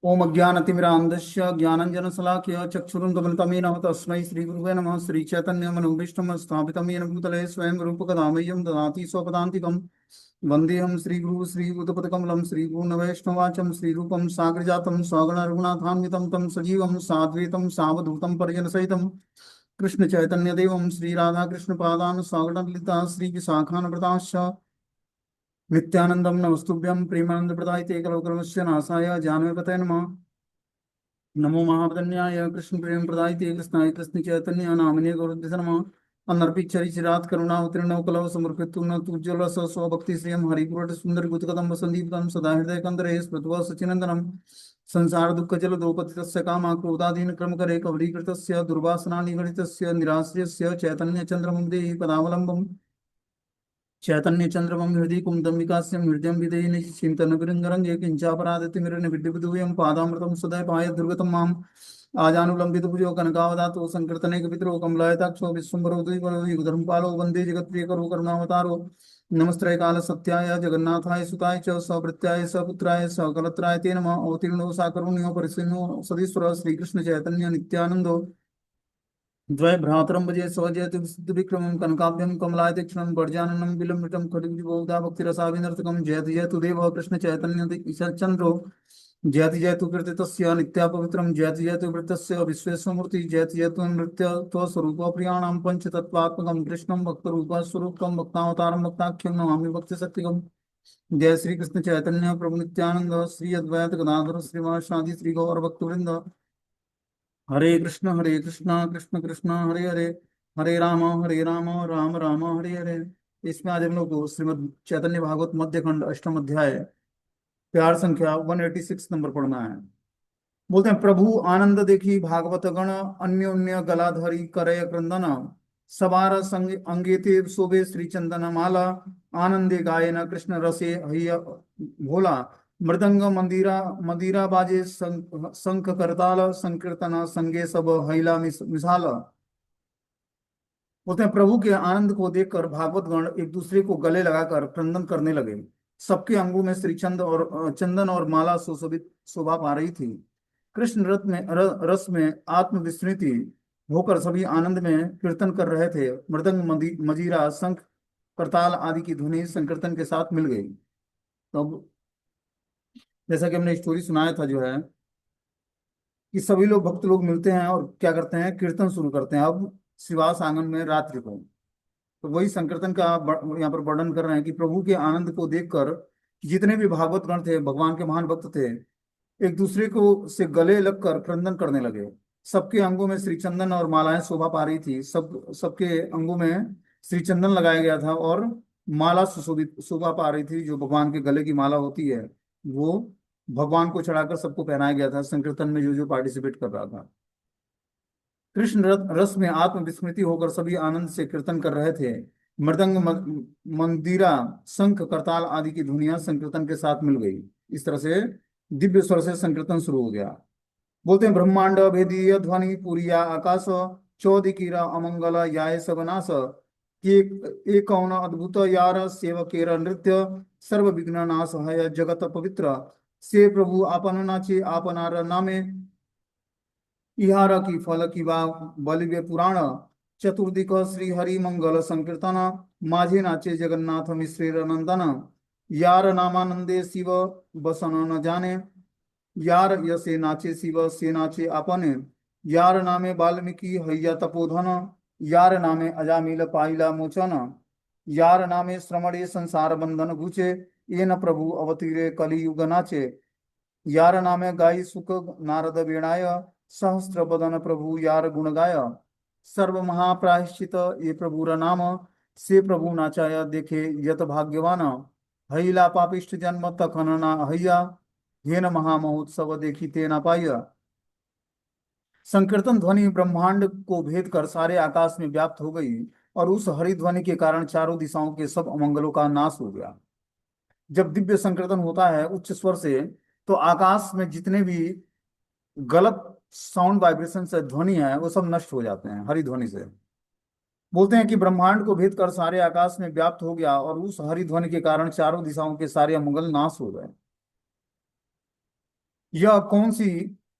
ओम अज्ञानतिमिरान्धस्य ज्ञानञ्जनशलाकया चक्षुरुन्मिलितं तस्मै श्रीगुरुवे नमः। श्रीचैतन्यमनोभीष्टं स्थापितं येन भूतले स्वयं रूपकदा मह्यं ददाति स्वपदान्तिकं। वन्देऽहं श्रीगुरुं श्रीयुतपदकमलं श्रीगुरुनवैष्णवाचं श्रीरूपं साग्रजातं स्वगणरघुनाथान्वितं तं सजीवं साद्वैतं सावधूतं परिजनसहितं कृष्णचैतन्यदेवं श्रीराधाकृष्णपादान् सागरललिता श्रीविशाखान्विताश्च नित्यानन्दं नमस्तुभ्यं प्रेमानन्दप्रदायिते कलौकलमस्य नाशाय जानवेपतये नमः। नमो महावदन्याय कृष्ण प्रेम प्रदायिते कृष्णाय कृष्ण चैतन्य नामिने गौरद्विष नमः। अनर्पिच्छरिचिरात् करुणावतीर्णौ कलौ समर्पितुं न तुज्ज्वल स्वभक्ति श्रियं हरिपुरट सुंदर गुतकदम्ब संदीप्तं सदा हृदय कंदरे स्मृत्वा सचिनंदनम संसार दुःख जल द्रौपदस्य कामा क्रोधादीन क्रम करे कवलीकृतस्य दुर्वासना निगडितस्य निराश्रयस्य चैतन्य चंद्रमं देहि पदावलंबम् चैतन्य चंद्रमं हृदि कुंदम विकास्यम हृदय विदय चिंतन विरंगरंगे किंचापराधति मिरन विद्युदूयं पादामृतम सदय पाय दुर्गतम माम आजानुलंबित भुजो कनकावदातो संकीर्तने कपितरो कमलायताक्षो विश्वम्भरो द्विपरो युगधर्मपालो वंदे जगत्प्रियकरो करुणावतारो नमस्त्रय काल सत्याय जगन्नाथाय सुताय च सभृत्याय सपुत्राय सकलत्राय ते नमः। अवतीर्णो साकरुण्यो परिसीनो सदीश्वर श्रीकृष्ण चैतन्य नित्यानंदो द्वय भ्रातरं भजे स्वजयतु विक्रमं कनकाभ्यं कमलायतीक्ष्णं वर्जाननं विलम्बितं खड्गविबहुधा भक्तिरसाविनर्तकं जयति जयतु देवः कृष्ण चैतन्य ईशचन्द्रो जयति जयतु कीर्तितस्य नित्यापवित्रं जयति जयतु वृत्तस्य विश्वेश्वमूर्ति जयति जयतु नृत्यत्वस्वरूपप्रियाणां पञ्चतत्त्वात्मकं कृष्णं भक्तरूपस्वरूपं भक्तावतारं भक्ताख्यं नमामि भक्तिशक्तिकम्। जय श्री कृष्ण चैतन्य प्रभु नित्यानंद श्री अद्वैत गदाधर श्रीवासादि श्री गौर भक्तवृंद। हरे कृष्णा कृष्ण कृष्ण हरे हरे, हरे राम राम राम हरे हरे। इसमें आज हम लोग को श्रीमद् चैतन्य भागवत मध्य खंड अष्टम अध्याय प्यार संख्या 186 नंबर पढ़ना है। बोलते हैं, प्रभु आनंद देखी भागवत गण अन्योन्य गलाधरी करय क्रंदन सवार संग अंगेते शोभे श्री चंदन माला आनंदे गायन कृष्ण रसे हय भोला मृदंग मंदिरा मदिरा बाजे शंख करताल संकीर्तन संगे सब हैला मिसाल। बोलते हैं, प्रभु के आनंद को देखकर भागवत गण एक दूसरे को गले लगाकर क्रंदन करने लगे। सबके अंगों में श्रीचंद और चंदन और माला सुशोभित शोभा पा रही थी। कृष्ण रस में आत्मविस्मृति होकर सभी आनंद में कीर्तन कर रहे थे। मृदंग मजीरा शंख करताल आदि की ध्वनि संकीर्तन के साथ मिल गई। तो अब जैसा कि हमने स्टोरी सुनाया था जो है कि सभी लोग भक्त लोग मिलते हैं और क्या करते हैं, कीर्तन शुरू करते हैं। अब शिवास आंगन में रात्रि को तो वही संकीर्तन का यहाँ पर वर्णन कर रहे हैं कि प्रभु के आनंद को देखकर जितने भी भागवत गण थे, भगवान के महान भक्त थे, एक दूसरे को से गले लगकर क्रंदन करने लगे। सबके अंगों में श्री चंदन और मालाएं शोभा पा रही थी। सबके अंगों में श्री चंदन लगाया गया था और माला सुशोभित शोभा पा रही थी। जो भगवान के गले की माला होती है वो भगवान को चढ़ाकर सबको पहनाया गया था, संकीर्तन में जो जो पार्टिसिपेट कर रहा था। कृष्ण रस में आत्मविस्मृति होकर सभी आनंद से कीर्तन कर रहे थे। मृदंग मंदिरा शंख करताल आदि की धुनिया संकीर्तन के साथ मिल गई। इस तरह से दिव्य स्वर से संकीर्तन शुरू हो गया। बोलते हैं, ब्रह्मांड भेदीय ध्वनि पुरिया आकाश चौदिकीरा अमंगल याय सबनाश के एक कौन अद्भुत यार सेवकेर नृत्य सर्व विघ्न नाश है जगत पवित्र से प्रभु आपन नाचे आपनार नामे इहार की फल की बा बलिवे पुराण चतुर्दिक श्री हरि मंगल संकीर्तन माझे नाचे जगन्नाथ मिश्रेर नंदन यार नामानंदे शिव बसन न जाने यार यसे नाचे शिव से नाचे अपने यार नामे वाल्मीकि हैया तपोधन यार नामे अजामिल पाइला मोचन यार नामे श्रमणे संसार बंधन घुचे ये न प्रभु अवतीरे कलियुग नाचे यार नामे गाई सुख नारद वीणाय सहस्त्र बदन प्रभु यार गुण गाय सर्व महाप्रायश्चित ये प्रभुर नाम से प्रभु नाचाय देखे यत भाग्यवान हईला पापिष्ट जन्म तखन ना हయ్యా हेन महामहोत्सव देखी ते न पाय। संकीर्तन ध्वनि ब्रह्मांड को भेद कर सारे आकाश में व्याप्त हो गई और उस हरि ध्वनि के कारण चारों दिशाओं के सब अमंगलों का नाश हो गया। जब दिव्य संकीर्तन होता है उच्च स्वर से तो आकाश में जितने भी गलत साउंड वाइब्रेशन से ध्वनि है वो सब नष्ट हो जाते हैं हरि ध्वनि से। बोलते हैं कि ब्रह्मांड को भेद कर सारे आकाश में व्याप्त हो गया और उस हरि ध्वनि के कारण चारों दिशाओं के सारे अमंगल नाश हो गए। यह कौन सी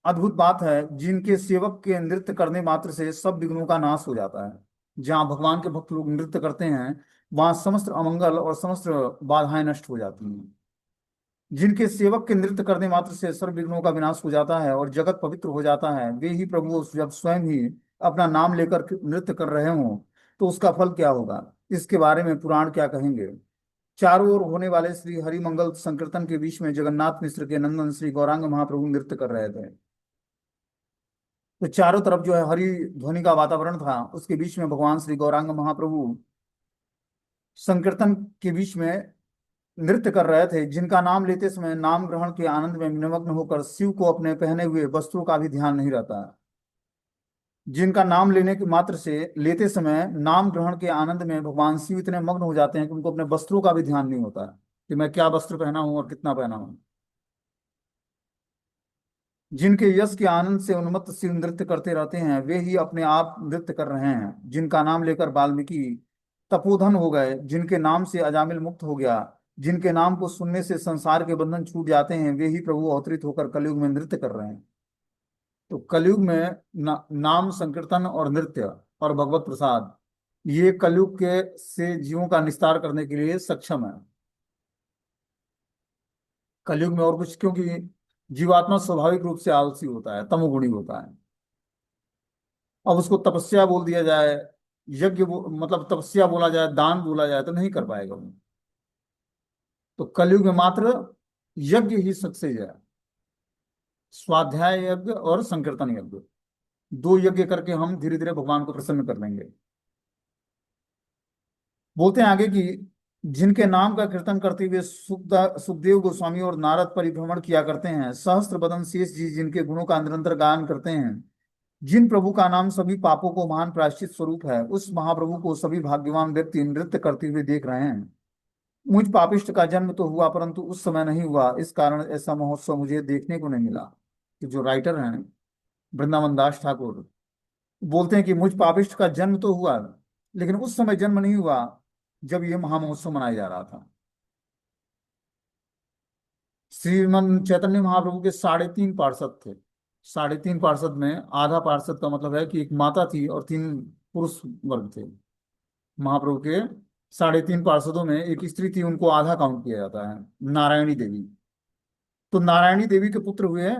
अद्भुत बात है, जिनके सेवक के नृत्य करने मात्र से सब विघ्नों का नाश हो जाता है। जहाँ भगवान के भक्त लोग नृत्य करते हैं, वहां समस्त अमंगल और समस्त बाधाएं नष्ट हो जाती हैं। जिनके सेवक के नृत्य करने मात्र से सर्व विघ्नों का विनाश हो जाता है और जगत पवित्र हो जाता है, वे ही प्रभु जब स्वयं ही अपना नाम लेकर नृत्य कर रहे हों, तो उसका फल क्या होगा, इसके बारे में पुराण क्या कहेंगे। चारों ओर होने वाले श्री हरिमंगल संकीर्तन के बीच में जगन्नाथ मिश्र के नंदन श्री गौरांग महाप्रभु नृत्य कर रहे थे। तो चारों तरफ जो है हरि ध्वनि का वातावरण था, उसके बीच में भगवान श्री गौरांग महाप्रभु संकीर्तन के बीच में नृत्य कर रहे थे, जिनका नाम लेते समय नाम ग्रहण के आनंद में निमग्न होकर शिव को अपने पहने हुए वस्त्रों का भी ध्यान नहीं रहता। जिनका नाम लेने के मात्र से लेते समय नाम ग्रहण के आनंद में भगवान शिव इतने मग्न हो जाते हैं कि उनको अपने वस्त्रों का भी ध्यान नहीं होता कि मैं क्या वस्त्र पहना हूं और कितना पहना हूं। जिनके यश के आनंद से उन्मत्त शिव नृत्य करते रहते हैं, वे ही अपने आप नृत्य कर रहे हैं। जिनका नाम लेकर वाल्मीकि तपोधन हो गए, जिनके नाम से अजामिल मुक्त हो गया, जिनके नाम को सुनने से संसार के बंधन छूट जाते हैं, वे ही प्रभु अवतरित होकर कलयुग में नृत्य कर रहे हैं। तो कलयुग में नाम संकीर्तन और नृत्य और भगवत प्रसाद, ये कलयुग के से जीवों का निस्तार करने के लिए सक्षम है। कलयुग में और कुछ, क्योंकि जीवात्मा स्वाभाविक रूप से आलसी होता है, तमोगुणी होता है। अब उसको तपस्या बोल दिया जाए, मतलब तपस्या बोला जाए, दान बोला जाए, तो नहीं कर पाएगा वो। तो कलयुग में मात्र यज्ञ ही सक्सेस है। स्वाध्याय यज्ञ और संकीर्तन यज्ञ, दो यज्ञ करके हम धीरे धीरे भगवान को प्रसन्न कर लेंगे। बोलते हैं आगे कि जिनके नाम का कीर्तन करते हुए सुखदेव गोस्वामी और नारद परिभ्रमण किया करते हैं, सहस्त्र बदन शेष जी जिनके गुणों का निरंतर गान करते हैं, जिन प्रभु का नाम सभी पापों को महान प्रायश्चित स्वरूप है, उस महाप्रभु को सभी भाग्यवान व्यक्ति नृत्य करते हुए देख रहे हैं। मुझ पापिष्ट का जन्म तो हुआ, परंतु उस समय नहीं हुआ, इस कारण ऐसा महोत्सव मुझे देखने को नहीं मिला। कि जो राइटर हैं वृंदावन दास ठाकुर, बोलते हैं कि मुझ पापिष्ट का जन्म तो हुआ, लेकिन उस समय जन्म नहीं हुआ जब ये महामहोत्सव मनाया जा रहा था। श्रीमन चैतन्य महाप्रभु के 3.5 पार्षद थे। 3.5 पार्षद में आधा पार्षद का मतलब है कि एक माता थी और 3 पुरुष वर्ग थे। महाप्रभु के 3.5 पार्षदों में एक स्त्री थी, उनको आधा काउंट किया जाता है, नारायणी देवी। तो नारायणी देवी के पुत्र हुए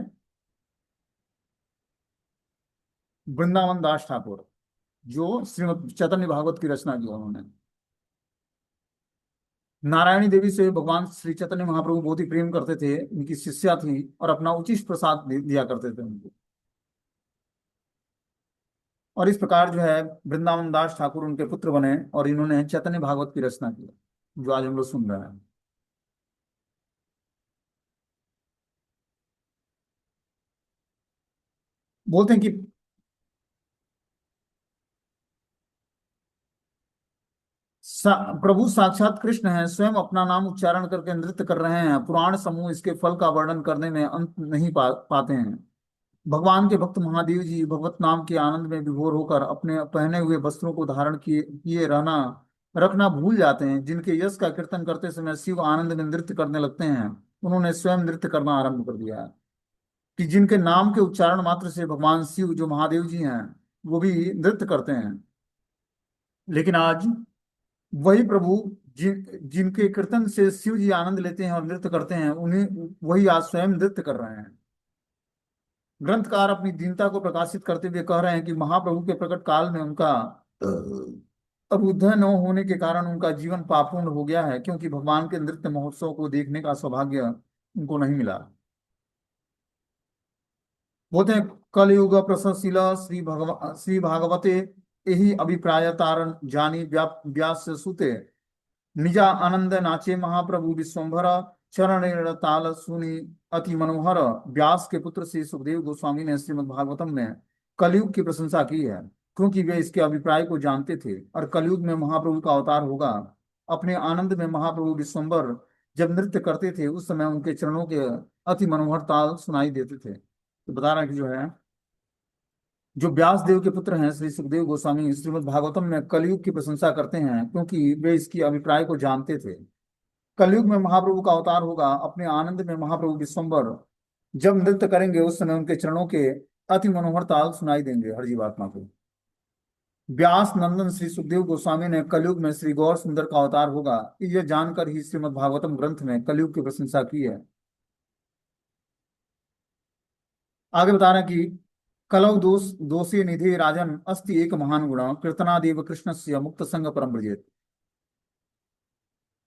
वृंदावन दास ठाकुर, जो श्रीमद चैतन्य भागवत की रचना की उन्होंने। नारायणी देवी से भगवान श्री चैतन्य महाप्रभु बहुत ही प्रेम करते थे, उनकी शिष्या थी और अपना उचित प्रसाद दिया करते थे उनको। और इस प्रकार जो है वृंदावन दास ठाकुर उनके पुत्र बने और इन्होंने चैतन्य भागवत की रचना की, जो आज हम लोग सुन रहे हैं। बोलते हैं कि प्रभु साक्षात कृष्ण हैं, स्वयं अपना नाम उच्चारण करके नृत्य कर रहे हैं। पुराण समूह इसके फल का वर्णन करने में अंत नहीं पाते हैं। भगवान के भक्त महादेव जी भगवत नाम के आनंद में विभोर होकर अपने पहने हुए वस्त्रों को धारण किए किए रहना रखना भूल जाते हैं। जिनके यश का कीर्तन करते समय शिव आनंद में नृत्य करने लगते हैं, उन्होंने स्वयं नृत्य करना आरंभ कर दिया है। कि जिनके नाम के उच्चारण मात्र से भगवान शिव जो महादेव जी हैं, वो भी नृत्य करते हैं। लेकिन आज वही प्रभु जिनके कीर्तन से शिव जी आनंद लेते हैं और नृत्य करते हैं, उन्हें वही आज स्वयं नृत्य कर रहे हैं। ग्रंथकार अपनी दीनता को प्रकाशित करते हुए कह रहे हैं कि महाप्रभु के प्रकट काल में उनका अबुद्ध न होने के कारण उनका जीवन पापूर्ण हो गया है, क्योंकि भगवान के नृत्य महोत्सव को देखने का सौभाग्य उनको नहीं मिला। बोलते हैं कलयुग प्रशंसिल श्री भागवते यही अभिप्राय तारण जानी व्यास सुते, निजा आनंद नाचे महाप्रभु विश्वभर, चरण ताल सुनी अति मनोहर। व्यास के पुत्र श्री सुखदेव गोस्वामी ने श्रीमद् भागवतम में कलयुग की प्रशंसा की है, क्योंकि वे इसके अभिप्राय को जानते थे। और कलयुग में महाप्रभु का अवतार होगा। अपने आनंद में महाप्रभु विश्वम्भर जब नृत्य करते थे, उस समय उनके चरणों के अति मनोहर ताल सुनाई देते थे। तो बता रहे हैं कि जो है जो व्यास देव के पुत्र हैं श्री सुखदेव गोस्वामी श्रीमद् भागवतम में कलयुग की प्रशंसा करते हैं, क्योंकि वे इसकी अभिप्राय को जानते थे। कलयुग में महाप्रभु का अवतार होगा। अपने आनंद में महाप्रभु विश्वम्भर जब नृत्य करेंगे उस समय उनके चरणों के अति मनोहर ताल सुनाई देंगे हर जीवात्मा को। व्यास नंदन श्री सुखदेव गोस्वामी ने कलयुग में श्री गौर सुंदर का अवतार होगा, यह जानकर ही श्रीमद् भागवतम ग्रंथ में कलयुग की प्रशंसा की है। आगे बता रहे हैं कि कलौ दोषी निधि राजन अस्ति एक महान गुण कीर्तनादेव कृष्ण से मुक्त संग परम ब्रजेत।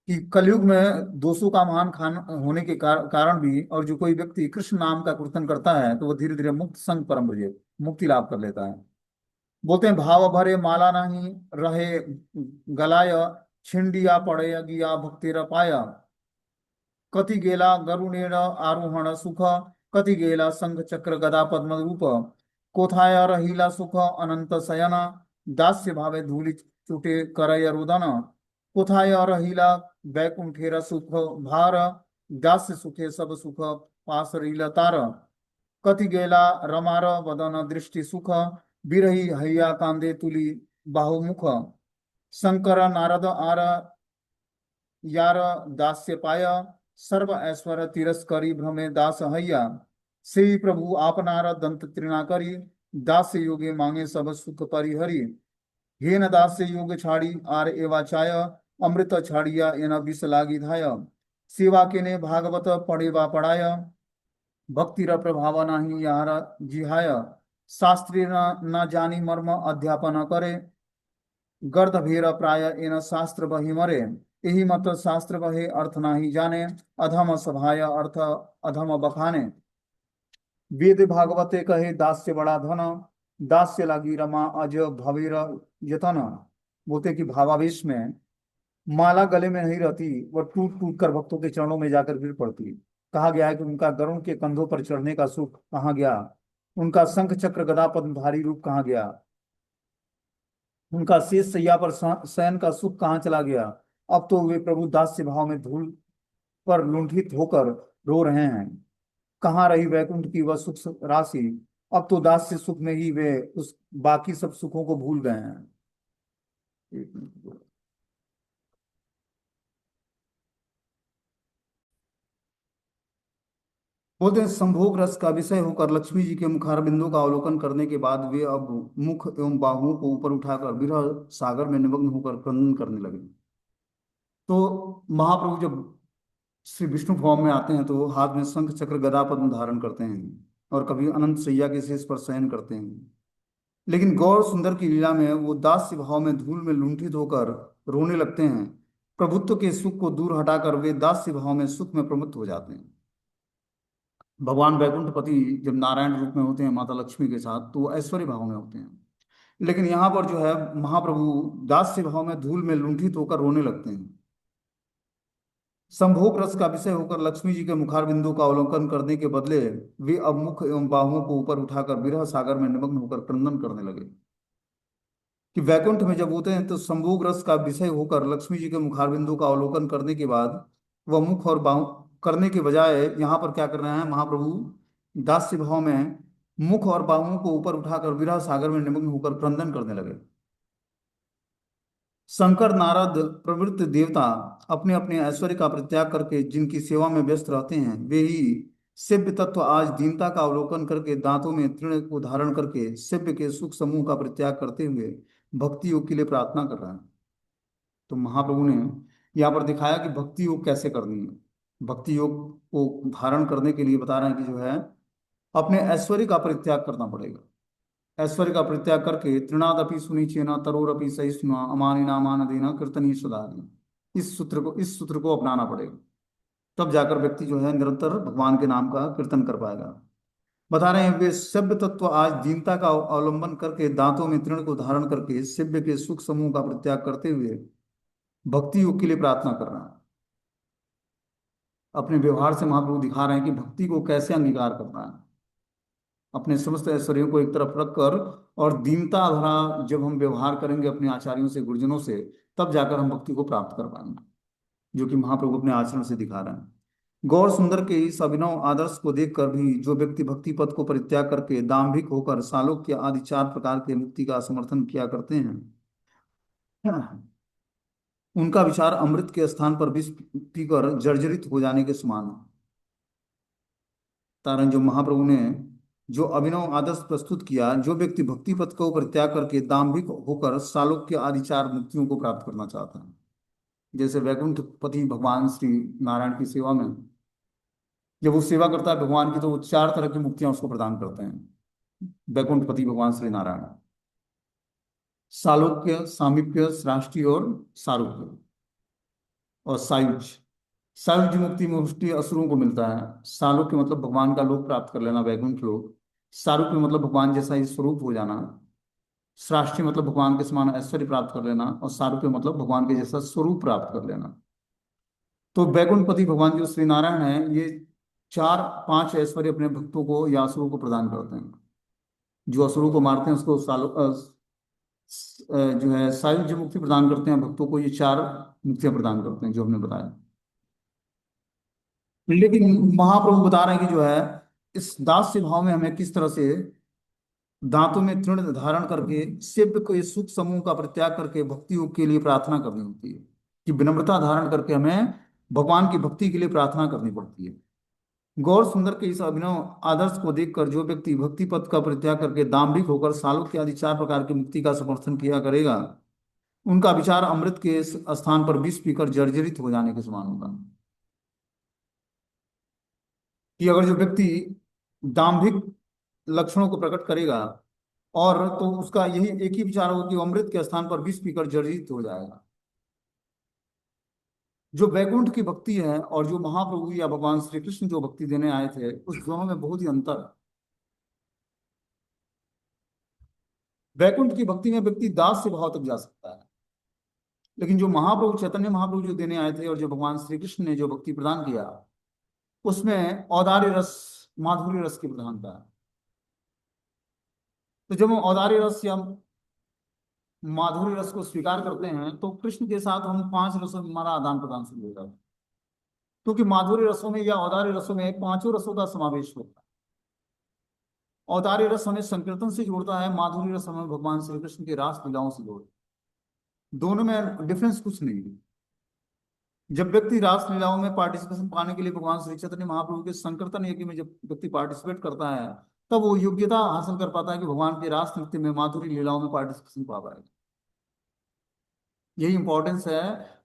कि कलयुग में दोषों का महान खान होने के कारण भी, और जो कोई व्यक्ति कृष्ण नाम का कीर्तन करता है तो वो धीरे धीरे मुक्त संग परम ब्रजेत, मुक्ति लाभ कर लेता है। बोलते हैं भाव भरे माला नहीं रहे गलाय, छिंडिया पड़े गिया भक्ति पाया। कति गेला गरुणेर आरोहण सुख, कति गेला संघ चक्र गदा पद्म रूप। कोथाया रहिला सुख अनंत शयन, दास्य भावे धूलि चुटे करय रुदन। कोथाया रहिला वैकुंठेर सुख भार, दास्य सुखे सब सुख पास रील तार। कति गेला रमार वदन दृष्टि सुख, बिरही हैया कांदे तुली बाहुमुख। शंकर नारद आर यार दास्य पाया, सर्व ऐश्वर्य तिरस्करी भ्रमे दास हैया। श्री प्रभु आपनार दंत त्रिना करी, दास्य योगे मांगे सब सुख परिहरी। हे न दास्य योग छाड़ी आर एवा चाय, अमृत छाड़िया एन विष लागी धाय। सेवा के ने भागवत पढ़े वा पढ़ाय, भक्ति र प्रभाव नाही यार जिहाय। शास्त्री न जानी मर्म अध्यापन करे, गर्द भेर प्राय इन शास्त्र बही मरे। यही मत शास्त्र बहे अर्थ नाही जाने, अधम सभाय अर्थ अधम बखाने। वेद भागवते कहे दास्य बड़ा धन, दास्य लागी रमा अज भवेर यतन। बोलते कि भावावेश में माला गले में नहीं रहती, वह टूट टूट कर भक्तों के चरणों में जाकर गिर पड़ती। कहा गया है कि उनका गरुण के कंधों पर चढ़ने का सुख कहाँ गया, उनका शंख चक्र गदा पद्मधारी रूप कहाँ गया, उनका शेष सैया पर शयन का सुख कहाँ चला गया। अब तो वे प्रभु दास्य भाव में धूल पर लुंठित होकर रो रहे हैं। कहाँ रही वैकुंठ की वह सुख राशि, अब तो दास्य सुख में ही वे उस बाकी सब सुखों को भूल गए हैं। एक मिनट। बोलते हैं संभोग रस का विषय होकर लक्ष्मी जी के मुखार बिंदु का अवलोकन करने के बाद वे अब मुख एवं बाहुओं को ऊपर उठाकर विरह सागर में निमग्न होकर क्रंदन करने लगे। तो महाप्रभु जब श्री विष्णु फॉर्म में आते हैं तो हाथ में शंख चक्र गदा पद्म धारण करते हैं और कभी अनंत शैया के शेष पर शयन करते हैं। लेकिन गौर सुंदर की लीला में वो दास्य भाव में धूल में लुंठित होकर रोने लगते हैं। प्रभुत्व के सुख को दूर हटाकर वे दास्य भाव में सुख में प्रमुख हो जाते हैं। भगवान वैकुंठपति जब नारायण रूप में होते हैं माता लक्ष्मी के साथ तो वो ऐश्वर्य भाव में होते हैं। लेकिन यहाँ पर जो है महाप्रभु दास्य भाव में धूल में लुंठित होकर रोने लगते हैं। संभोग रस का विषय होकर लक्ष्मी जी के मुखार बिंदु का अवलोकन करने के बदले वे अब मुख एवं बाहुओं को ऊपर उठाकर विरह सागर में निमग्न होकर क्रंदन करने लगे। कि वैकुंठ में जब होते हैं तो संभोग रस का विषय होकर लक्ष्मी जी के मुखार बिंदु का अवलोकन करने के बाद वह मुख और बाहु करने के बजाय यहाँ पर क्या कर रहे हैं महाप्रभु, दास्य भाव में मुख और बाहुओं को ऊपर उठाकर विरह सागर में निमग्न होकर क्रंदन करने लगे। शंकर नारद प्रवृत्त देवता अपने अपने ऐश्वर्य का परित्याग करके जिनकी सेवा में व्यस्त रहते हैं वे ही सेव्य तत्व आज दीनता का अवलोकन करके दांतों में तृण को धारण करके सेव्य के सुख समूह का परित्याग करते हुए भक्ति योग के लिए प्रार्थना कर रहे हैं। तो महाप्रभु ने यहाँ पर दिखाया कि भक्ति योग कैसे करनी है। भक्ति योग को धारण करने के लिए बता रहे हैं कि जो है अपने ऐश्वर्य का परित्याग करना पड़ेगा। ऐश्वर्य का परित्याग करके तृणादपि सुनिचेना तरोरपि सहिष्णुना अमानि नामान देना कीर्तनीय सदारि, इस सूत्र को अपनाना पड़ेगा। तब जाकर व्यक्ति जो है निरंतर भगवान के नाम का कीर्तन कर पाएगा। बता रहे हैं वे सभ्य तत्व आज दीनता का अवलंबन करके दांतों में तृण को धारण करके शिव्य के सुख समूह का परित्याग करते हुए भक्ति योग के लिए प्रार्थना कर रहा है। अपने व्यवहार से महाप्रभु दिखा रहे हैं कि भक्ति को कैसे अंगीकार करना है। अपने समस्त ऐश्वर्यों को एक तरफ रखकर और दीनता भरा जब हम व्यवहार करेंगे अपने आचार्यों से गुरुजनों से तब जाकर हम भक्ति को प्राप्त कर पाएंगे, जो कि महाप्रभु अपने आचरण से दिखा रहे हैं। गौर सुंदर के इस अभिनव आदर्श को देखकर भी जो व्यक्ति भक्ति पथ को परित्याग करके दाम्भिक होकर सालोक्य आदि 4 प्रकार के मुक्ति का समर्थन किया करते हैं, उनका विचार अमृत के स्थान पर विष पीकर जर्जरित हो जाने के समान है। तारण जो महाप्रभु ने जो अभिनव आदर्श प्रस्तुत किया, जो व्यक्ति भक्ति पथ को परित्याग करके दाम्भिक होकर सालोक्य आदि चार मुक्तियों को प्राप्त करना चाहता है, जैसे वैकुंठपति भगवान श्री नारायण की सेवा में जब वो सेवा करता है भगवान की, तो वो चार तरह की मुक्तियां उसको प्रदान करते हैं। वैकुंठपति भगवान श्री नारायण सालोक्य, सामीप्य, श्राष्टी और सारूप्य और सायुज। सायुज मुक्ति मुक्ति असुरों को मिलता है। सालोक्य मतलब भगवान का लोक प्राप्त कर लेना, वैकुंठ लोक। सारूप्य मतलब भगवान जैसा ही स्वरूप हो जाना। श्राष्टी मतलब भगवान के समान ऐश्वर्य प्राप्त कर लेना, और सारूप्य मतलब भगवान के जैसा स्वरूप प्राप्त कर लेना। तो वैकुंठपति भगवान जो श्री नारायण है, ये चार पांच ऐश्वर्य अपने भक्तों को या असुरों को प्रदान करते हैं। जो असुरों को मारते हैं उसको जो है सायुज्य मुक्ति प्रदान करते हैं, भक्तों को ये चार मुक्तियां प्रदान करते हैं जो हमने बताया। लेकिन महाप्रभु बता रहे हैं कि जो है इस दास्य भाव में हमें किस तरह से दांतों में तृण धारण करके शिव को इस सुख समूह का परित्याग करके भक्ति योग के लिए प्रार्थना करनी होती है, कि विनम्रता धारण करके हमें भगवान की भक्ति के लिए प्रार्थना करनी पड़ती है। गौर सुंदर के इस अभिनव आदर्श को देखकर जो व्यक्ति भक्ति पथ का परित्याग करके दाम्भिक होकर सालों के आदि चार प्रकार की मुक्ति का समर्थन किया करेगा, उनका विचार अमृत के इस स्थान पर विष पीकर जर्जरित हो जाने के समान होगा। कि अगर जो व्यक्ति दाम्भिक लक्षणों को प्रकट करेगा, और तो उसका यही एक ही विचार होगा कि वो अमृत के स्थान पर विष पीकर जर्जरित हो जाएगा। जो वैकुंठ की भक्ति है और जो महाप्रभु या भगवान श्री कृष्ण जो भक्ति देने आए थे, उस दोनों में बहुत ही अंतर है। वैकुंठ की भक्ति में व्यक्ति दास से भाव तक जा सकता है, लेकिन जो महाप्रभु चैतन्य महाप्रभु जो देने आए थे और जो भगवान श्री कृष्ण ने जो भक्ति प्रदान किया, उसमें औदार्य रस, माधुर्य रस की प्रधानता है। तो जब हम औदार्य रस या माधुर्य रस को स्वीकार करते हैं, तो कृष्ण के साथ हम पांच रसों में हमारा आदान प्रदान शुरू हो जाता है, क्योंकि माधुर्य रसों में या औदार्य रसों में पांचों रसों का समावेश होता है। औदार्य रस हमें संकीर्तन से जोड़ता है, माधुर्य रस हमें भगवान श्री कृष्ण के रास लीलाओं से जोड़ता है। दोनों में डिफरेंस कुछ नहीं है। जब व्यक्ति रास लीलाओं में पार्टिसिपेशन पाने के लिए भगवान श्री चैतन्य महाप्रभु के संकीर्तन यज्ञ में जब व्यक्ति पार्टिसिपेट करता है, तब वो योग्यता हासिल कर पाता है कि भगवान के रास नृत्य में माधुरी लीलाओं में पार्टिसिपेशन पा पाएगा। यही इंपॉर्टेंस है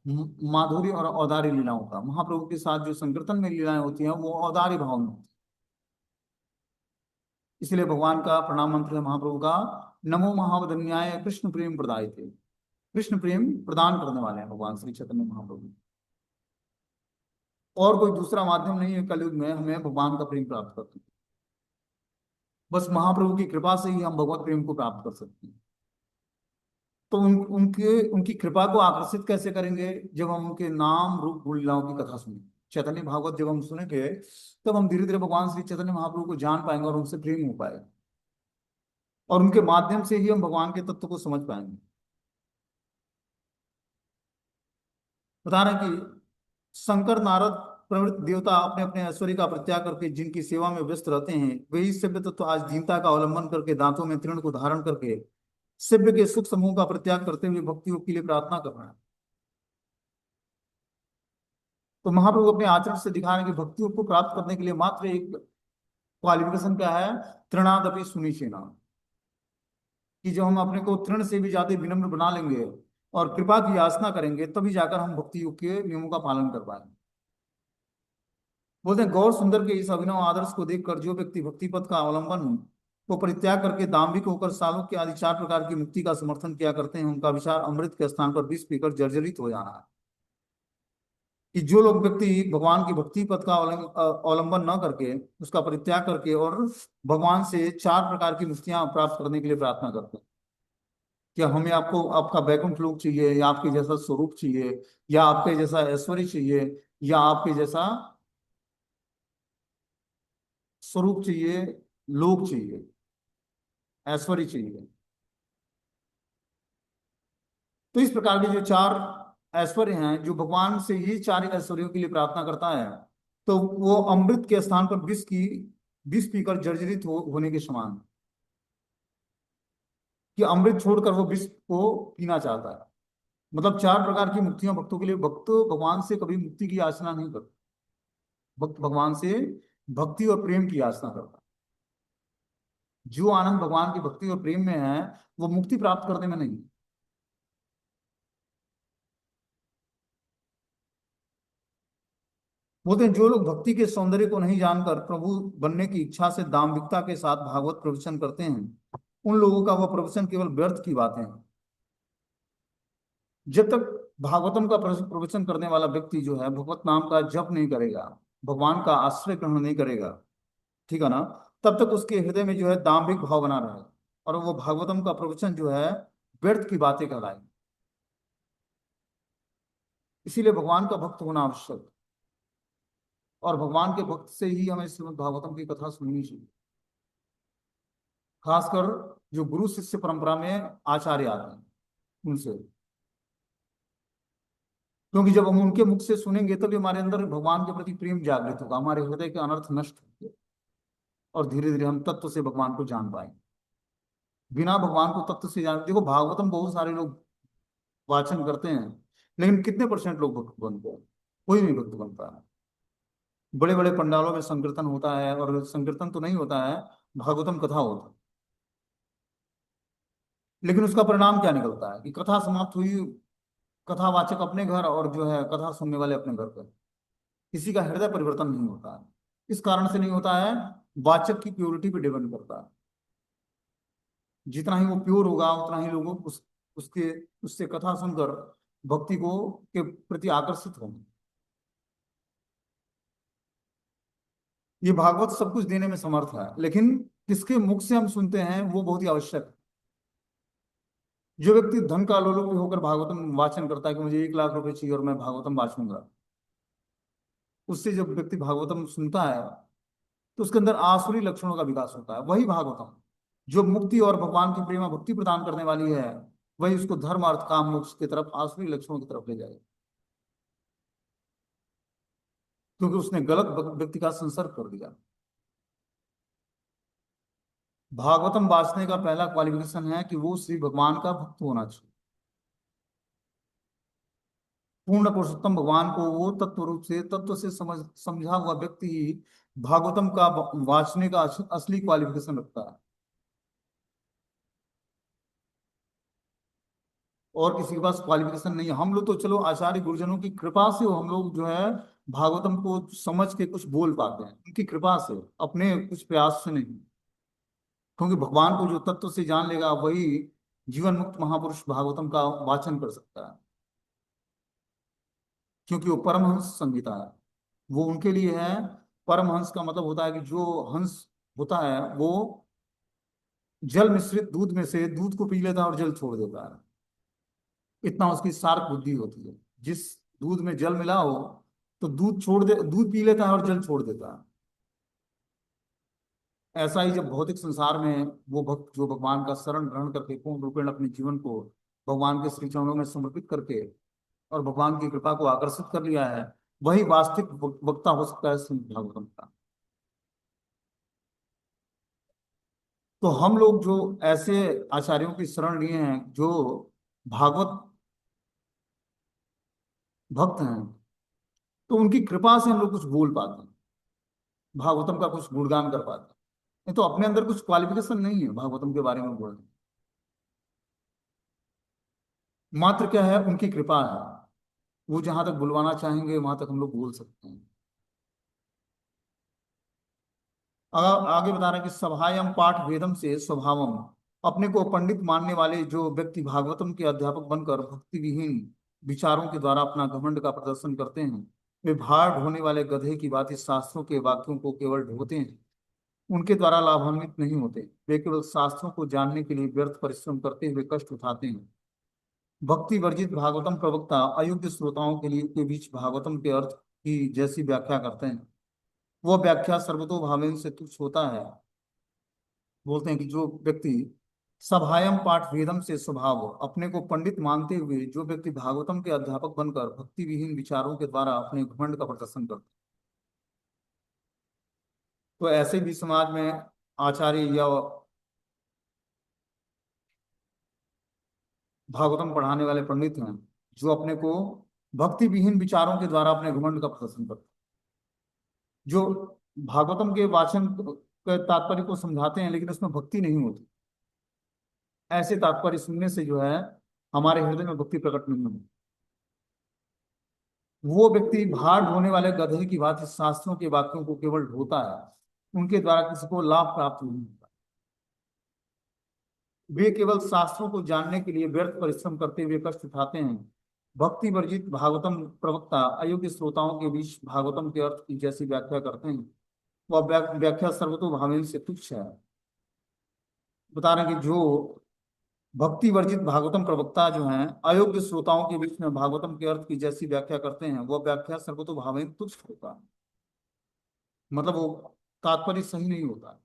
माधुरी और औदार्य लीलाओं का। महाप्रभु के साथ जो संकीर्तन में लीलाएं होती हैं वो औदार्य भाव में होती हैं। इसलिए भगवान का प्रणाम मंत्र है महाप्रभु का, नमो महावदन्याय कृष्ण प्रेम प्रदाय थे। कृष्ण प्रेम प्रदान करने वाले हैं भगवान श्री चैतन्य महाप्रभु। और कोई दूसरा माध्यम नहीं है कलयुग में हमें भगवान का प्रेम प्राप्त करने का। बस महाप्रभु की कृपा से ही हम भगवत प्रेम को प्राप्त कर सकते हैं। तो उनके उनकी कृपा को आकर्षित कैसे करेंगे? जब हम उनके नाम रूप गुण लीलाओं की कथा सुनें, चैतन्य भागवत जब हम सुनेंगे, तब हम धीरे धीरे भगवान श्री चैतन्य महाप्रभु को जान पाएंगे और उनसे प्रेम हो पाएगा, और उनके माध्यम से ही हम भगवान के तत्व को समझ पाएंगे। बता रहे हैं कि शंकर नारद प्रवृत्त देवता अपने अपने ऐश्वर्य का परित्याग करके जिनकी सेवा में व्यस्त रहते हैं, वही सिव्य तत्व आज दीनता का अवलंबन करके दांतों में तृण को धारण करके सिव्य के सुख समूह का परित्याग करते हुए भक्ति योग के लिए प्रार्थना कर रहे हैं। तो महाप्रभु अपने आचरण से दिखा रहे हैं कि भक्ति योग को प्राप्त करने के लिए मात्र एक क्वालिफिकेशन क्या है, तृणादपि सुनिश्चिना, कि जब हम अपने को तृण से भी ज्यादा विनम्र बना लेंगे और कृपा की याचना करेंगे, तभी जाकर हम भक्ति योग के नियमों का पालन कर पाएंगे। बोलते हैं गौर सुंदर के इस अभिनव आदर्श को देखकर जो व्यक्ति भक्ति पथ का अवलंबन को परित्याग करके दाम्भिक होकर सालों के आदि चार प्रकार की मुक्ति का समर्थन किया करते हैं, उनका विचार अमृत के स्थान पर विष पीकर जर्जरित हो जाना है। कि जो लोग व्यक्ति भगवान की भक्ति पथ का अवलंबन न करके उसका परित्याग करके और भगवान से चार प्रकार की मुक्तियां प्राप्त करने के लिए प्रार्थना करते हैं, क्या हमें आपको आपका वैकुंठ लोक चाहिए, या आपके जैसा स्वरूप चाहिए, या आपके जैसा ऐश्वर्य चाहिए, या आपके जैसा स्वरूप चाहिए, लोक चाहिए, ऐश्वर्य चाहिए। तो इस प्रकार के जो चार ऐश्वर्य हैं, जो भगवान से ये चार ऐश्वर्यों के लिए प्रार्थना करता है, तो वो अमृत के स्थान पर विष पीकर जर्जरित होने के समान, कि अमृत छोड़कर वो विष को पीना चाहता है। मतलब चार प्रकार की मुक्तियां भक्तों के लिए, भक्त भगवान से कभी मुक्ति की याचना नहीं करते। भक्त भगवान से भक्ति और प्रेम की याचना करता है। जो आनंद भगवान की भक्ति और प्रेम में है, वो मुक्ति प्राप्त करने में नहीं। बोलते हैं जो लोग भक्ति के सौंदर्य को नहीं जानकर प्रभु बनने की इच्छा से दाम्भिकता के साथ भागवत प्रवचन करते हैं, उन लोगों का वह प्रवचन केवल व्यर्थ की बातें हैं। जब तक भागवतम का प्रवचन करने वाला व्यक्ति जो है भगवत नाम का जप नहीं करेगा, भगवान का आश्रय ग्रहण नहीं करेगा, ठीक है ना, तब तक उसके हृदय में जो है दाम्भिक भाव बना रहेगा, और वो भागवतम का प्रवचन जो है व्यर्थ की बातें कहलाएगी। इसीलिए भगवान का भक्त होना आवश्यक है। और भगवान के भक्त से ही हमें श्रीमद् भागवतम की कथा सुननी चाहिए। खासकर जो गुरु शिष्य परंपरा में आचार्य आते हैं उनसे, क्योंकि जब हम उनके मुख से सुनेंगे तभी हमारे अंदर भगवान के प्रति प्रेम जागृत होगा, हमारे हृदय के अनर्थ नष्ट होंगे, और धीरे धीरे हम तत्व से भगवान को जान पाएंगे। बिना भगवान को तत्व से जान, देखो भागवतम बहुत सारे लोग वाचन करते हैं, लेकिन कितने परसेंट लोग भक्त बनते हैं? कोई नहीं भक्त बनता है। बड़े बड़े पंडालों में संकीर्तन होता है, और संकीर्तन तो नहीं होता है, भागवतम कथा होता है, लेकिन उसका परिणाम क्या निकलता है कि कथा समाप्त हुई, कथावाचक अपने घर और जो है कथा सुनने वाले अपने घर पर, किसी का हृदय परिवर्तन नहीं होता है। इस कारण से नहीं होता है, वाचक की प्योरिटी पे डिपेंड करता है। जितना ही वो प्योर होगा उतना ही लोगों उसके उससे कथा सुनकर भक्ति को के प्रति आकर्षित होंगे। ये भागवत सब कुछ देने में समर्थ है, लेकिन किसके मुख से हम सुनते हैं वो बहुत ही आवश्यक है। जो व्यक्ति धन का लोलुप होकर भागवतम वाचन करता है कि मुझे 1 लाख रुपए चाहिए और मैं भागवतम वाचूंगा, उससे जब व्यक्ति भागवतम सुनता है तो उसके अंदर आसुरी लक्षणों का विकास होता है। वही भागवतम जो मुक्ति और भगवान की प्रेमा भक्ति प्रदान करने वाली है, वही उसको धर्म अर्थ काम मोक्ष की तरफ, आसुरी लक्षणों की तरफ ले जाएगी, क्योंकि उसने गलत व्यक्ति का संसर्ग कर दिया। भागवतम वाचने का पहला क्वालिफिकेशन है कि वो श्री भगवान का भक्त होना चाहिए। पूर्ण पुरुषोत्तम भगवान को वो तत्व रूप से तत्व से समझा हुआ व्यक्ति ही भागवतम का वाचने का असली क्वालिफिकेशन रखता है। और किसी के पास क्वालिफिकेशन नहीं है। हम लोग तो चलो आचार्य गुरुजनों की कृपा से हम लोग जो है भागवतम को समझ के कुछ बोल पाते हैं, उनकी कृपा से, अपने कुछ प्रयास से नहीं। क्योंकि भगवान को जो तत्व से जान लेगा वही जीवन मुक्त महापुरुष भागवतम का वाचन कर सकता है, क्योंकि वो परमहंस संहिता है, वो उनके लिए है। परमहंस का मतलब होता है कि जो हंस होता है वो जल मिश्रित दूध में से दूध को पी लेता है और जल छोड़ देता है, इतना उसकी शार्प बुद्धि होती है। जिस दूध में जल मिला हो तो दूध छोड़ दे, दूध पी लेता है और जल छोड़ देता है। ऐसा ही जब भौतिक संसार में वो भक्त जो भगवान का शरण ग्रहण करके पूर्ण रूपेण अपने जीवन को भगवान के श्री चरणों में समर्पित करके और भगवान की कृपा को आकर्षित कर लिया है, वही वास्तविक वक्ता हो सकता है श्रीमद् भागवतम का। तो हम लोग जो ऐसे आचार्यों की शरण लिए हैं जो भागवत भक्त हैं, तो उनकी कृपा से हम लोग कुछ बोल पाते हैं, भागवतम का कुछ गुणगान कर पाते हैं। नहीं तो अपने अंदर कुछ क्वालिफिकेशन नहीं है भागवतम के बारे में बोलने, मात्र क्या है उनकी कृपा है। वो जहां तक बुलवाना चाहेंगे वहां तक हम लोग बोल सकते हैं। आगे बता रहे हैं कि सभायम पाठ वेदम से स्वभावम, अपने को पंडित मानने वाले जो व्यक्ति भागवतम के अध्यापक बनकर भक्ति विहीन विचारों के द्वारा अपना घमंड का प्रदर्शन करते हैं, वे भार ढोने वाले गधे की भांति शास्त्रों के वाक्यों को केवल ढोते हैं, उनके द्वारा लाभान्वित नहीं होते। वे केवल शास्त्रों को जानने के लिए व्यर्थ परिश्रम करते हुए कष्ट उठाते हैं। भक्ति वर्जित भागवतम प्रवक्ता अयोग्य श्रोताओं के लिए के बीच भागवतम के अर्थ की जैसी व्याख्या करते हैं, वह व्याख्या सर्वतोभावेन से तुच्छ होता है। बोलते हैं कि जो व्यक्ति सभायम पाठ वेदम से स्वभाव, अपने को पंडित मानते हुए जो व्यक्ति भागवतम के अध्यापक बनकर भक्ति विहीन विचारों के द्वारा अपने घमंड का प्रदर्शन करते, तो ऐसे भी समाज में आचार्य या भागवतम पढ़ाने वाले पंडित हैं जो अपने को भक्ति विहीन विचारों के द्वारा अपने घमंड का प्रदर्शन करते, जो भागवतम के वाचन के तात्पर्य को समझाते हैं, लेकिन उसमें भक्ति नहीं होती। ऐसे तात्पर्य सुनने से जो है हमारे हृदय में भक्ति प्रकट नहीं होती। वो व्यक्ति भार ढोने वाले गधे की भांति शास्त्रों के वाक्यों को केवल ढोता है, उनके द्वारा किसी को लाभ प्राप्त नहीं होता। वे केवल शास्त्रों को जानने के लिए व्यर्थ परिश्रम करते हुए कष्ट उठाते हैं। भक्ति वर्जित भागवतम प्रवक्ता अयोग्य श्रोताओं के बीच भागवतम के अर्थ की जैसी व्याख्या करते हैं, वह व्याख्या सर्वतोभावी से तुच्छ है। बता रहे हैं कि जो भक्ति वर्जित भागवतम प्रवक्ता जो हैं अयोग्य श्रोताओं के बीच में भागवतम के अर्थ की जैसी व्याख्या करते हैं, वह व्याख्या सर्वतोभावी तुच्छ होता है। मतलब वो तात्पर्य सही नहीं होता।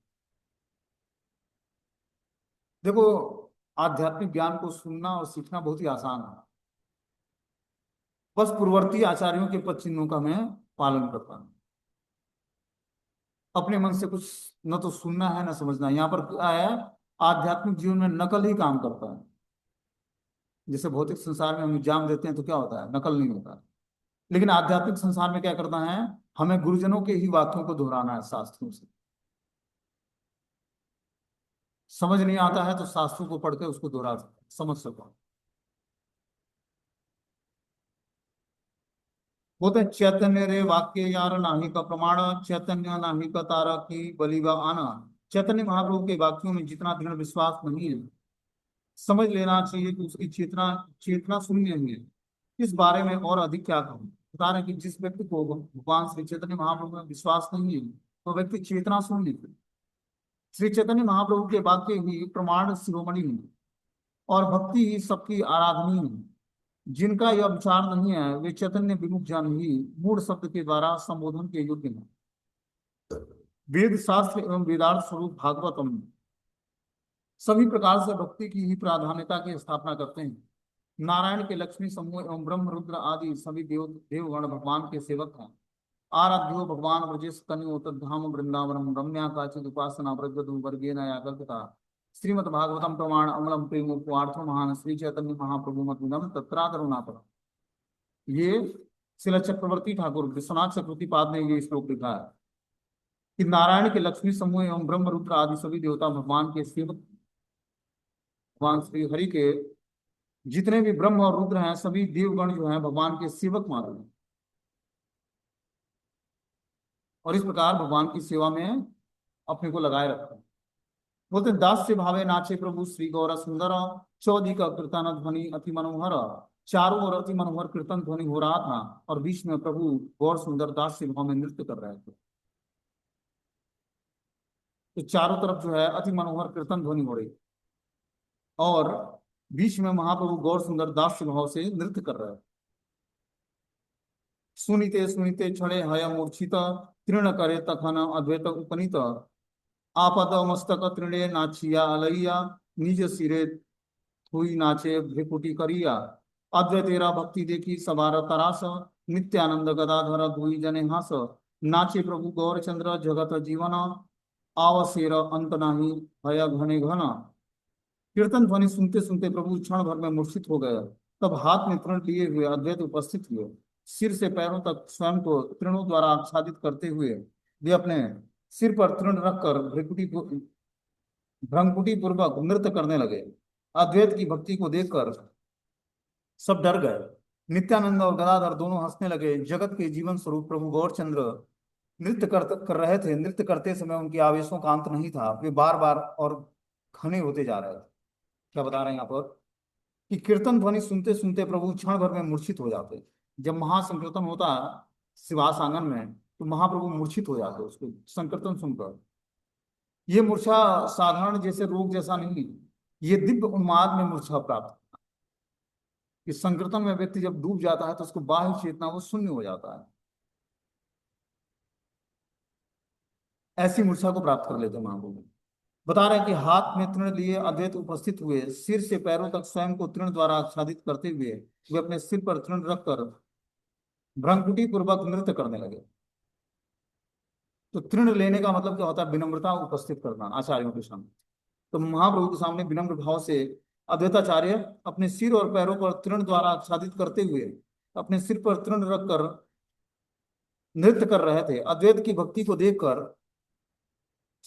देखो, आध्यात्मिक ज्ञान को सुनना और सीखना बहुत ही आसान है, बस पूर्ववर्ती आचार्यों के पद चिन्हों का हमें पालन करना है। अपने मन से कुछ न तो सुनना है न समझना है। यहाँ पर क्या है, आध्यात्मिक जीवन में नकल ही काम करता है। जैसे भौतिक संसार में हम एग्जाम देते हैं तो क्या होता है, नकल नहीं होता। लेकिन आध्यात्मिक संसार में क्या करना है, हमें गुरुजनों के ही वाक्यों को दोहराना है शास्त्रों से। समझ नहीं आता है तो शास्त्रों को पढ़ के उसको दोहरा समझ सको। बोलते हैं चैतन्य रे वाक्य यार नाही का प्रमाण, चैतन्य नाही का तारा की बलिवा आना। चैतन्य महाप्रभु के वाक्यों में जितना दृढ़ विश्वास नहीं है, समझ लेना चाहिए कि उसकी चेतना चेतना शून्य ही है। इस बारे में और अधिक क्या कहूँ। बता रहे हैं कि जिस व्यक्ति को भगवान श्री चैतन्य महाप्रभु में विश्वास नहीं है, तो व्यक्ति चेतना शून्य है। श्री चैतन्य महाप्रभु के वाक्य ही प्रमाण शिरोमणि है और भक्ति ही सबकी आराधनीय है। जिनका यह विचार नहीं है वे चैतन्य विमुख जन ही मूढ़ शब्द के द्वारा संबोधन के योग्य हैं। वेद शास्त्र एवं वेदार्थ स्वरूप भागवतम सभी प्रकार से भक्ति की ही प्राधान्यता की स्थापना करते हैं। नारायण के लक्ष्मी समूह एवं ब्रह्म रुद्र आदि सभी देवगण भगवान के सेवक हैं। आराध्यो भगवान ब्रजेश तनयो तद्धाम वृंदावनम रम्या काचिद उपासना व्रजदु वर्गेण या कल्पता। श्रीमद् भागवतम प्रमाण अमलम प्रेम उपवार्थो महान श्री चैतन्य महाप्रभु मद्विदम तत्रादरुणापर। ये शिला चक्रवर्ती ठाकुर विश्वनाथ चक्रवर्ती पाद ने ये श्लोक लिखा है कि नारायण के लक्ष्मी समूह एवं ब्रह्म रुद्र आदि सभी देवता भगवान के सेवक, भगवान श्री हरि के जितने भी ब्रह्म और रुद्र हैं सभी देवगण जो हैं भगवान के सेवक माने हैं। और इस प्रकार भगवान की सेवा में अपने को लगाए रखते हैं। बोलते हैं दास से भावे नाचे प्रभु श्री गौर सुंदर, चौधरी का कीर्तन ध्वनि अति मनोहर। चारों ओर अति मनोहर कीर्तन ध्वनि हो रहा था और बीच में प्रभु गौर सुंदर दास से भाव में नृत्य कर रहे थे। तो चारों तरफ जो है अति मनोहर कीर्तन ध्वनि हो रही और बीच में महाप्रभु गौर सुंदर दास से भाव से नृत्य कर रहे हैं। सुनिते सुनिते छड़े हय मूर्छित, तृण करे तखन अद्वैत उपनीत। आपद मस्तक तृणे नाचिया अलैया, निज सिरे हुई नाचे भ्रिकुटी करिया। अद्वैत तेरा भक्ति देखी सवार तरास, नित्यानंद गदाधर दुई जने हास। नाचे प्रभु गौरचंद्र जगत जीवन, आवसेर अंत नाही भय घने घन। कीर्तन ध्वनि सुनते सुनते प्रभु क्षण भर में मूर्छित हो गए। तब हाथ में तृण लिए हुए अद्वैत उपस्थित हुए। सिर से पैरों तक स्वयं को तृणों द्वारा आच्छादित करते हुए वे अपने सिर पर तृण रखकर भ्रंकुटी पूर्वक नृत्य करने लगे। अद्वैत की भक्ति को देखकर सब डर गए। नित्यानंद और गदाधर दोनों हंसने लगे। जगत के जीवन स्वरूप प्रभु गौरचंद्र नृत्य कर रहे थे। नृत्य करते समय उनके आवेशों का अंत नहीं था, वे बार बार और घने होते जा रहे थे। क्या बता रहे हैं यहाँ पर कि कीर्तन ध्वनि सुनते सुनते प्रभु क्षण भर में मूर्छित हो जाते। जब महासंकीर्तन होता है शिवास आंगन में तो महाप्रभु मूर्छित हो जाते उसको संकीर्तन सुनकर। ये मूर्छा साधारण जैसे रोग जैसा नहीं, ये दिव्य उन्माद में मूर्छा प्राप्त। इस संकीर्तन में व्यक्ति जब डूब जाता है तो उसको बाह्य चेतना वो शून्य हो जाता है। ऐसी मूर्छा को प्राप्त कर लेते महाप्रभु। बता रहे हैं कि हाथ में तृण लिए अद्वैत उपस्थित हुए। सिर से पैरों तक स्वयं को तृण द्वारा आच्छादित करते हुए वे अपने सिर पर तृण रखकर भ्रंकुटी पूर्वक नृत्य करने लगे। तो तृण लेने का मतलब क्या होता है, विनम्रता उपस्थित करना आचार्यों के सामने। तो महाप्रभु के सामने विनम्र भाव से अद्वैताचार्य अपने सिर और पैरों पर तृण द्वारा आच्छादित करते हुए अपने सिर पर तृण रखकर नृत्य कर रहे थे। अद्वैत की भक्ति को देखकर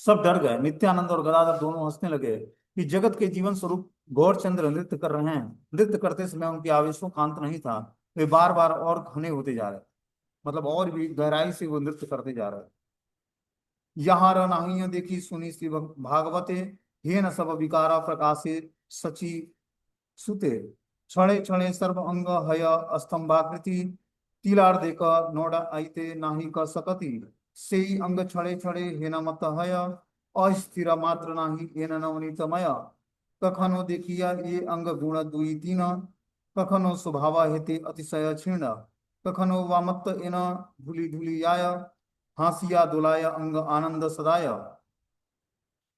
सब डर गए। नित्यानंद और गदाधर दोनों हंसने लगे कि जगत के जीवन स्वरूप गौरचंद्र नृत्य कर रहे हैं। नृत्य करते समय उनके आवेशों का अंत नहीं था। वे बार बार और घने होते जा रहे, मतलब और भी गहराई से वो नृत्य करते जा रहे। यहाँ र नाहिया देखी सुनी श्री भागवते, हे न सब विकारा प्रकाशे सची सुते, क्षणे क्षणे सर्व अंग हय स्तंभाकृति, तिलार्धेक नोड आइते नाही क सकति, सेई अंग क्षणे क्षणे हेन मत हय, अस्थिर मात्र नाही येन नवनीतमय, कखनो देखिया ये अंग गुण दुई तीन, कखनो स्वभाव हेते अतिशय क्षीण, कखनो वामत्त एन धूलि धूलि आय, हासिया दुलाय अंग आनंद सदाय।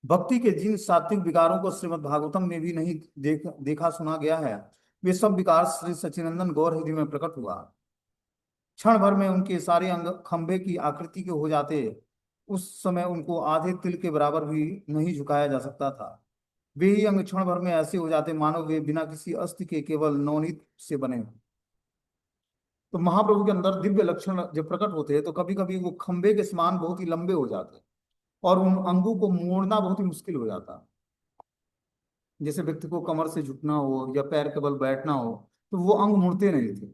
भक्ति के जिन सात्विक विकारों को श्रीमद् भागवतम में भी नहीं देखा सुना गया है, वे सब विकार श्री सच्चिदानंद गौर हृदय में प्रकट हुआ। क्षण भर में उनके सारे अंग खंभे की आकृति के हो जाते। उस समय उनको आधे तिल के बराबर भी नहीं झुकाया जा सकता था। वे ही अंग क्षण भर में ऐसे हो जाते मानो वे बिना किसी अस्थि के केवल नवनीत से बने हों। तो महाप्रभु के अंदर दिव्य लक्षण जब प्रकट होते हैं तो कभी कभी वो खंभे के समान बहुत ही लंबे हो जाते हैं और उन अंगों को मोड़ना बहुत ही मुश्किल हो जाता। जैसे व्यक्ति को कमर से झुकना हो या पैर के बल बैठना हो तो वो अंग मुड़ते नहीं थे।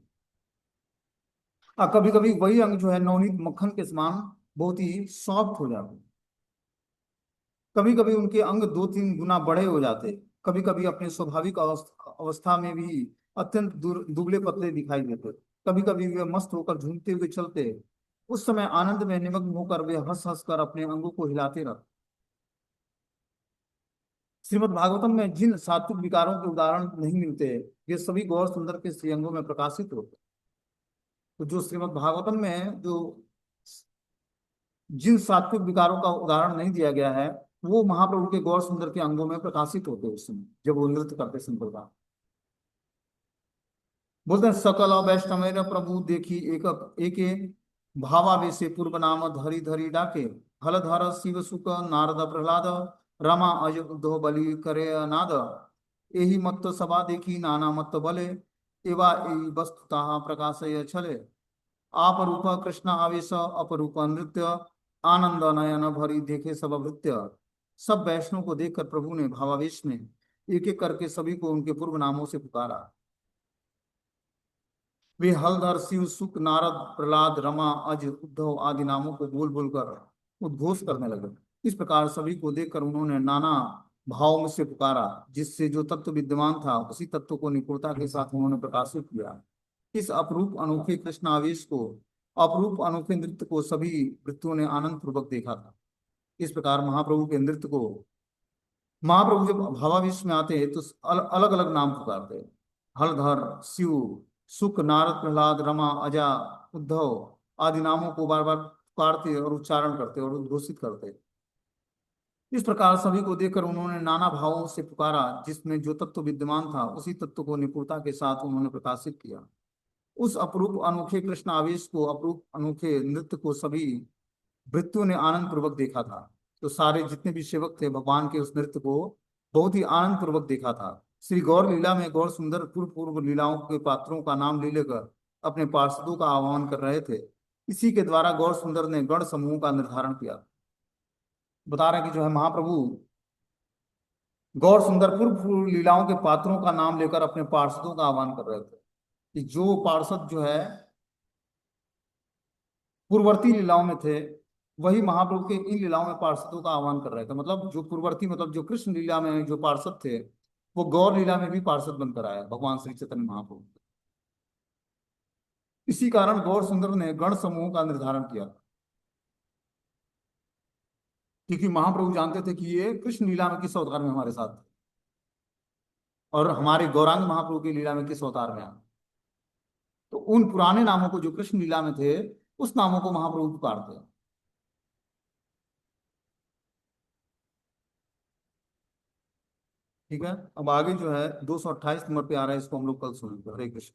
और कभी कभी वही अंग जो है नवनीत मक्खन के समान बहुत ही सॉफ्ट हो जाते। कभी कभी उनके अंग दो तीन गुना बड़े हो जाते। कभी कभी अपने स्वाभाविक अवस्था में भी अत्यंत दुबले पतले दिखाई देते। कभी कभी वे मस्त होकर झूमते हुए चलते। उस समय आनंद में निमग्न होकर वे हंस हंस कर अपने अंगों को हिलाते रहते। श्रीमद् भागवतम में जिन सात्विक विकारों के उदाहरण नहीं मिलते, ये सभी गौर सुंदर के श्रीअंगों में प्रकाशित होते। तो जो श्रीमद् भागवतम में जो जिन सात्विक विकारों का उदाहरण नहीं दिया गया है, वो महाप्रभु के गौर सुंदर के अंगों में प्रकाशित होते उस समय जब वो नृत्य करते संप्रदाय। बोलते हैं सकल वैष्णव प्रभु देखी एक एक भावावेशे पूर्व नाम धरी धरी डाके, हलधर शिव सुख नारद प्रहलाद, रमा अज उद्धव बलि करे नाद, एहि मत्त सभा देखी नाना मत्त बले, एवा एहि वस्तुतः प्रकाशय छले, आप रूप कृष्ण आवेश अपरूप नृत्य, आनंद नयन भरी देखे सब भृत्य। सब वैष्णव को देखकर प्रभु ने भावावेश में एक एक करके सभी को उनके पूर्व नामों से पुकारा। वे हलधर शिव सुख नारद प्रहलाद रमा अज उद्धव आदि नामों को बोल बोलकर उद्घोष करने लगे। इस प्रकार सभी को देखकर उन्होंने नाना भाव में से पुकारा, जिससे जो तत्व विद्यमान था उसी तत्व को निपुणता के साथ उन्होंने प्रकाशित किया। इस अपरूप अनोखे कृष्ण आवेश को, अपरूप अनोखे नृत्य को सभी वृत्तियों ने आनंद पूर्वक देखा था। इस प्रकार महाप्रभु के नृत्य को, महाप्रभु जब भावावेश में आते हैं तो अलग अलग नाम पुकारते हैं। हलधर शिव सुख नारद प्रहलाद रमा अजा उद्धव आदि नामों को बार बार पुकारते और उच्चारण करते और उद्घोषित करते। इस प्रकार सभी को देखकर उन्होंने नाना भावों से पुकारा, जिसमें जो तत्व विद्यमान था उसी तत्व को निपुणता के साथ उन्होंने प्रकाशित किया। उस अपरूप अनोखे कृष्ण आवेश को, अपरूप अनोखे नृत्य को सभी भृत्यों ने आनंद पूर्वक देखा था। तो सारे जितने भी सेवक थे भगवान के उस नृत्य को बहुत ही आनंद पूर्वक देखा था। श्री गौर लीला में गौर सुंदर पूर्व पूर्व लीलाओं के पात्रों का नाम ले लेकर अपने पार्षदों का आह्वान कर रहे थे। इसी के द्वारा गौर सुंदर ने गण समूह का निर्धारण किया। बता रहे हैं कि जो है महाप्रभु गौर सुंदर पूर्व पूर्व लीलाओं के पात्रों का नाम लेकर अपने पार्षदों का आह्वान कर रहे थे कि जो पार्षद जो है पूर्ववर्ती लीलाओं में थे वही महाप्रभु के इन लीलाओं में पार्षदों का आह्वान कर रहे थे। मतलब जो पूर्ववर्ती, मतलब जो कृष्ण लीला में जो पार्षद थे वो गौर लीला में भी पार्षद बनकर आया भगवान श्री चैतन्य महाप्रभु। इसी कारण गौर सुंदर ने गण समूह का निर्धारण किया, क्योंकि महाप्रभु जानते थे कि ये कृष्ण लीला में किस अवतार में हमारे साथ थे और हमारे गौरांग महाप्रभु की लीला में किस अवतार में आए। तो उन पुराने नामों को जो कृष्ण लीला में थे उस नामों को महाप्रभु पुकारते हैं। ठीक है, अब आगे जो है 228 नंबर पे आ रहा है, इसको हम लोग कल सुनेंगे। हरे कृष्ण।